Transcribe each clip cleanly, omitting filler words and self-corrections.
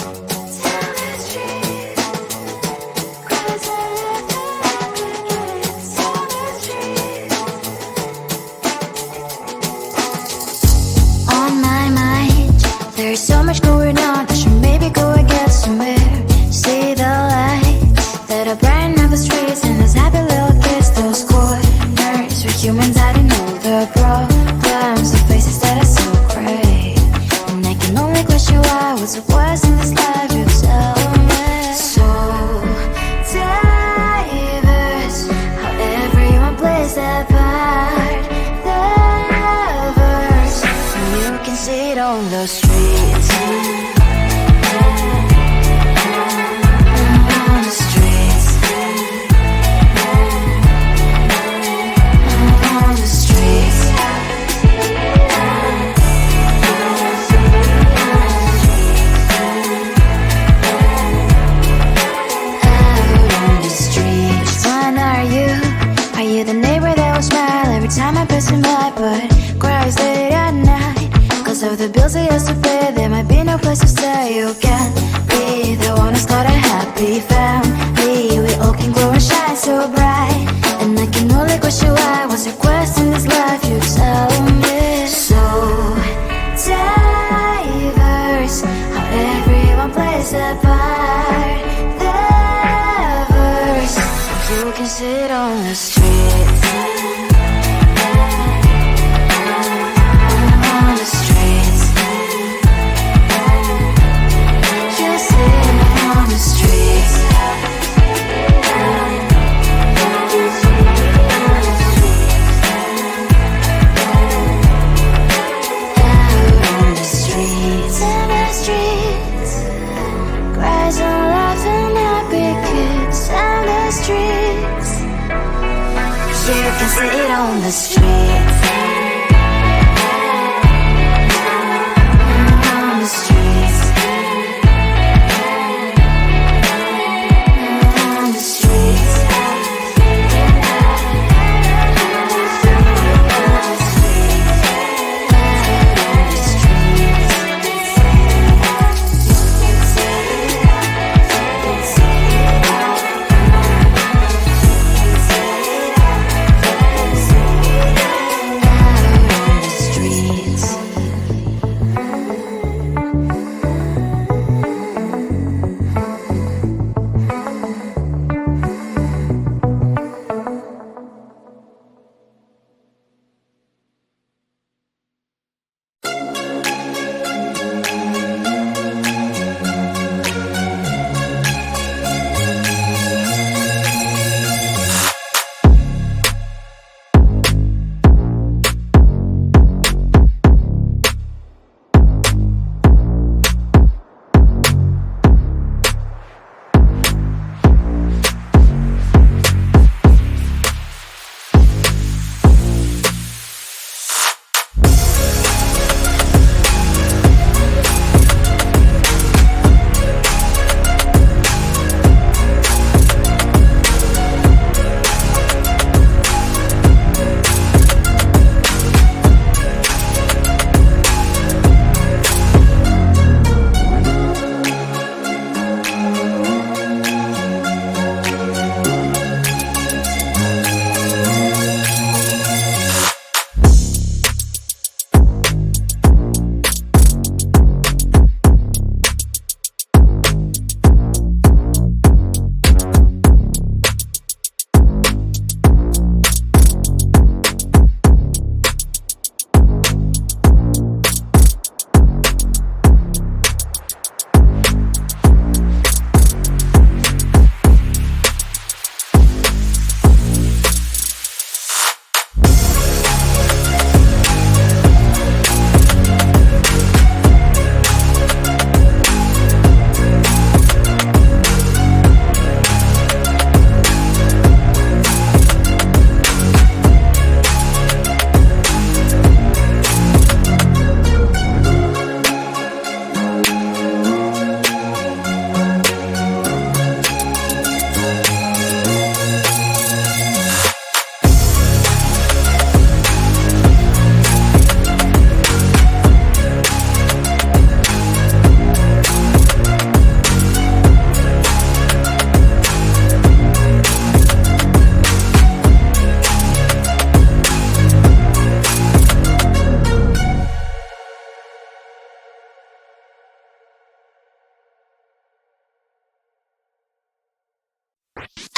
On my mind, there's so much going on. I should maybe go and get somewhere. See the lights that are brighten up the streets, and those happy little kids, those corners where humans hiding all the problems, the faces that are so gray. And I can only question why, what's the worst in this life, you tell me. So diverse, how everyone plays their part, their verse, and you can see it on the streets. On the streets. On the streets. Out on the streets. When are you? Are you the neighbor that will smile every time I pass him by, but cries late at night? Cause of the bills he has to pay, there might be no place to stay. You can't be the one who's got a happy family. We all can glow and shine so bright, and I can only question why, what's your quest in this life, you tell me. So diverse, how everyone plays their part, their verse, you can sit on the streets. On the streets. You sit on the streets. Out on the streets. In the streets. Cries and laughing happy kids. In the streets. You can sit on the streets. On the streets. On the streets.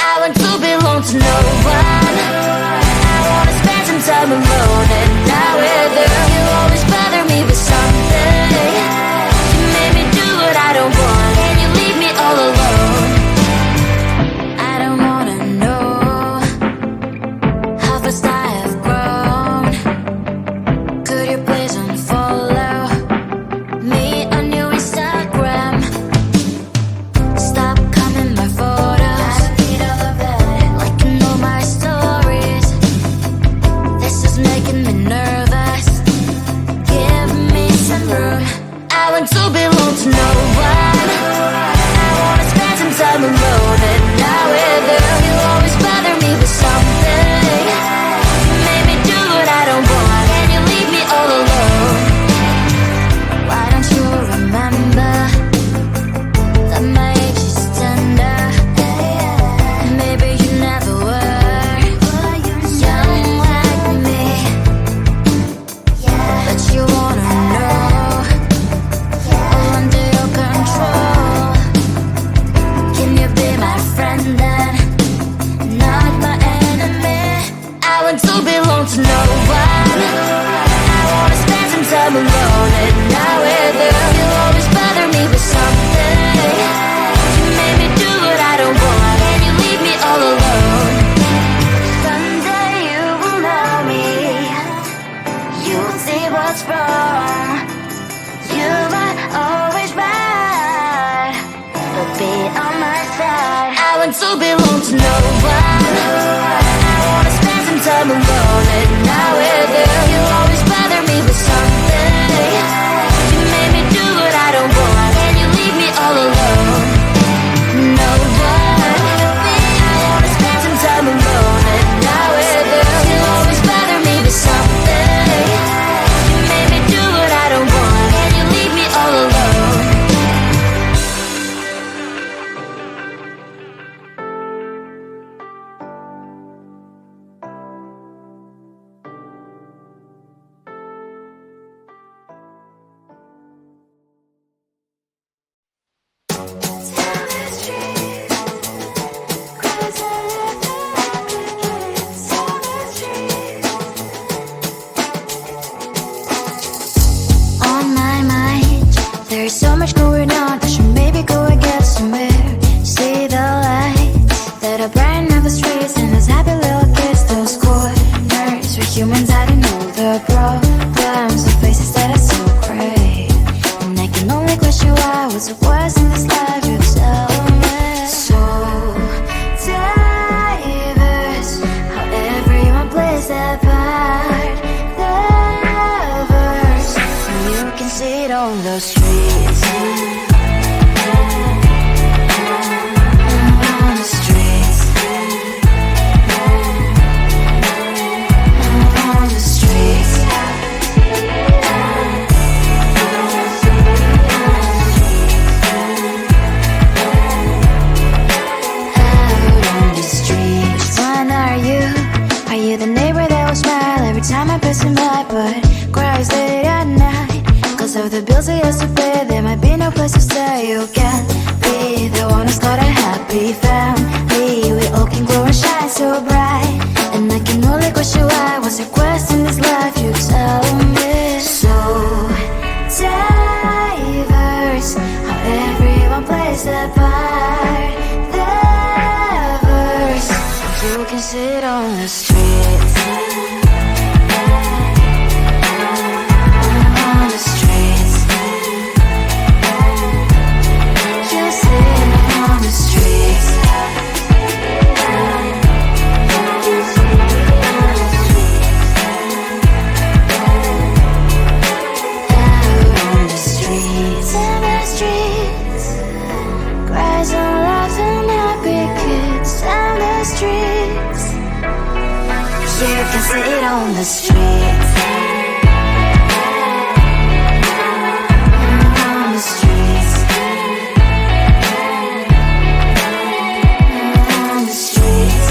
I want to belong to no one. I wanna spend some time alone and not with her. You always bother me with something. You made me do what I don't want, and you leave me all alone. I don't wanna know how fast I have grown. Could you please unfollow me on your Instagram? Stop coming my photos. I need all of that, like you know my stories. This is making me nervous. Give me some room. I want to belong to no one. I wanna spend some time alone and not with her. You always bother me with something. You made me do what I don't want, and you leave me all alone. Why don't you remember that my age is tender? Maybe you never were young like me, but you wanna know all under your control. Can you be my friend then, not my enemy? I want to belong to no one. I wanna spend some time alone and not with her. You always bother me with something. You made me do what I don't want, and you leave me all alone. Someday you will know me. You'll see what's wrong. You are always right, but be on my side. I want to belong to no one. I wanna spend some time alone and not with her. You always bother me with something. You made me do what I don't want, and you leave me all alone. No one. I wanna spend some time alone and not with her. You always bother me with something. You made me do what I don't want, and you leave me all alone. On my mind, there's so much going on. I should maybe go and get somewhere. See the lights that are brighten up the streets, and those happy little kids, those corners where humans hiding all the problems, the faces that are so great. And I can only question why. What's the worst in this life? You tell me. So diverse, how everyone plays their part. Diverse, and you can see it on the streets. On the streets. On the streets. Out on the streets. When are you? Are you the neighbor that will smile every time I pass him by, but cries late at night? Cause of the bills he has to pay, there might be no place to stay. You can't be the one who's got a happy family. We all can glow and shine so bright, and I can only question why. What's the quest in this life? You tell me. So diverse, how everyone plays their part. Diverse, you can see it on the streets. On the streets. You see it on the streets. Out on the streets. In the streets. Cries and laughs and happy kids. Down the streets. You can see it on the streets. On the streets. On the streets.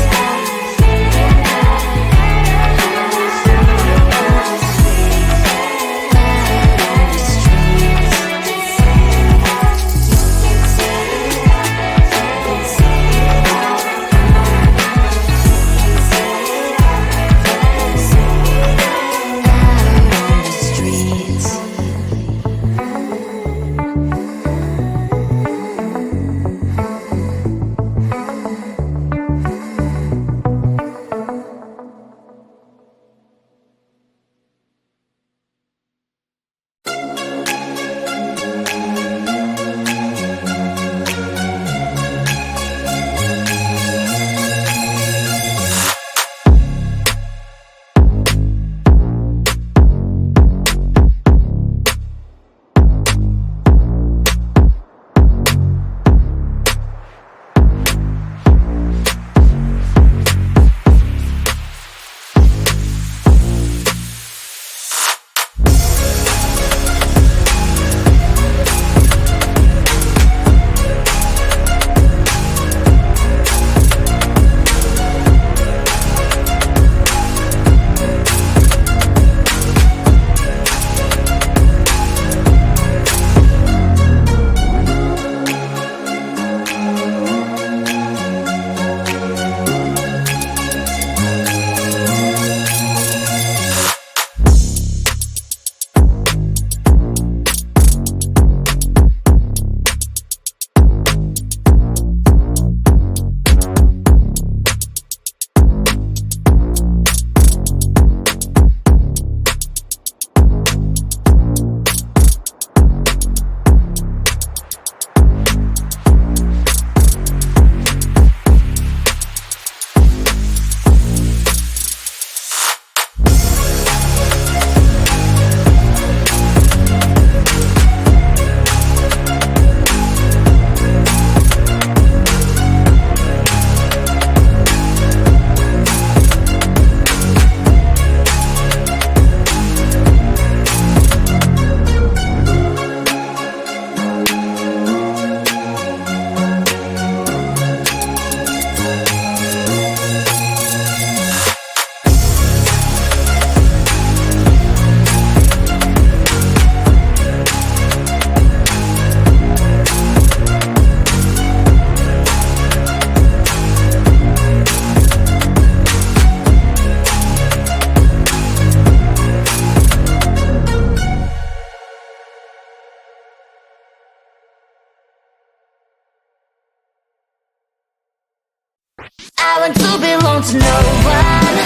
I want to belong to no one.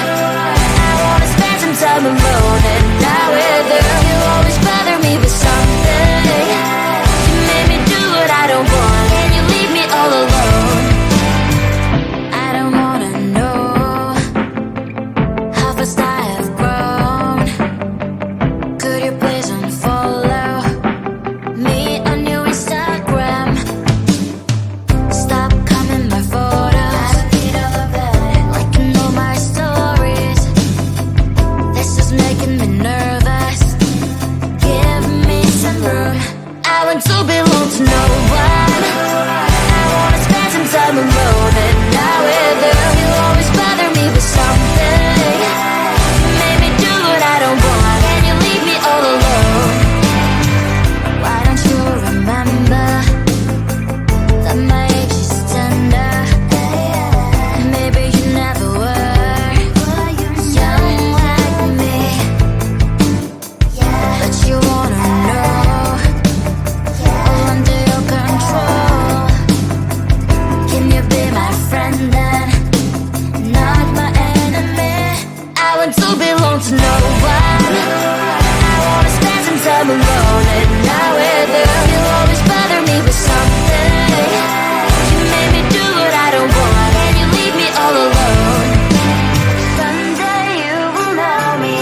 I wanna spend some time alone and not with you. You always bother me with something. You made me do what I don't want, and you leave me all alone. I don't wanna know how fast I have grown. Could you please unfollow me on your Instagram? Stop coming my photos. I don't need all of that. Liking all my stories. This is making me nervous. Give me some room. I want to belong to no one. I wanna spend some time alone and not with you. You always bother me with something. You made me do what I don't want, and you leave me all alone. Why don't you remember that my age is tender? Maybe you never were young like me, but you wanna know all under your control. Can you be my friend then, not my enemy? I want to belong to no one. I wanna spend some time alone and not with you. You always bother me with something. You made me do what I don't want, and you leave me all alone. Someday you will know me.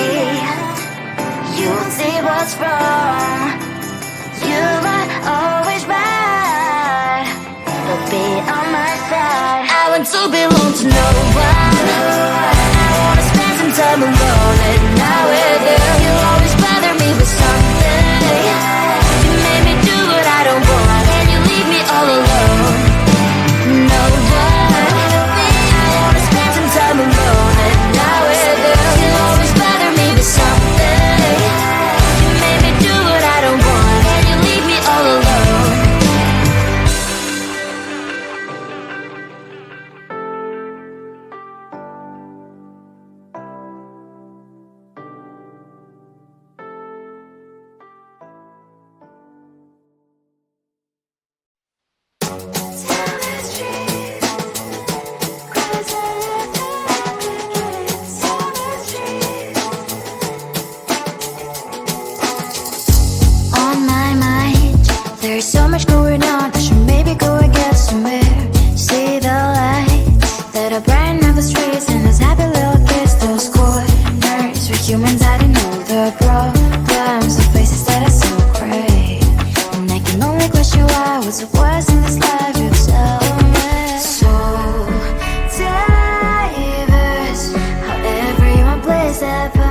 You'll see what's wrong. You might always right, but be on my side. I want to belong to no one. I wanna spend some time alone and not with you. You always bother me with something. You made me do what I don't want, and you leave me all alone. No one. I wanna spend some time alone and not with you. You always bother me with something. You made me do what I don't want, and you leave me all alone. On my mind, there's so much going on. I should maybe go and get somewhere. See the lights that are brighten up the streets, and those happy little kids, those corners where humans hiding all the problems, the places that are so great. And I can only question why was it worse in this life. You tell me so diverse, how everyone plays their part.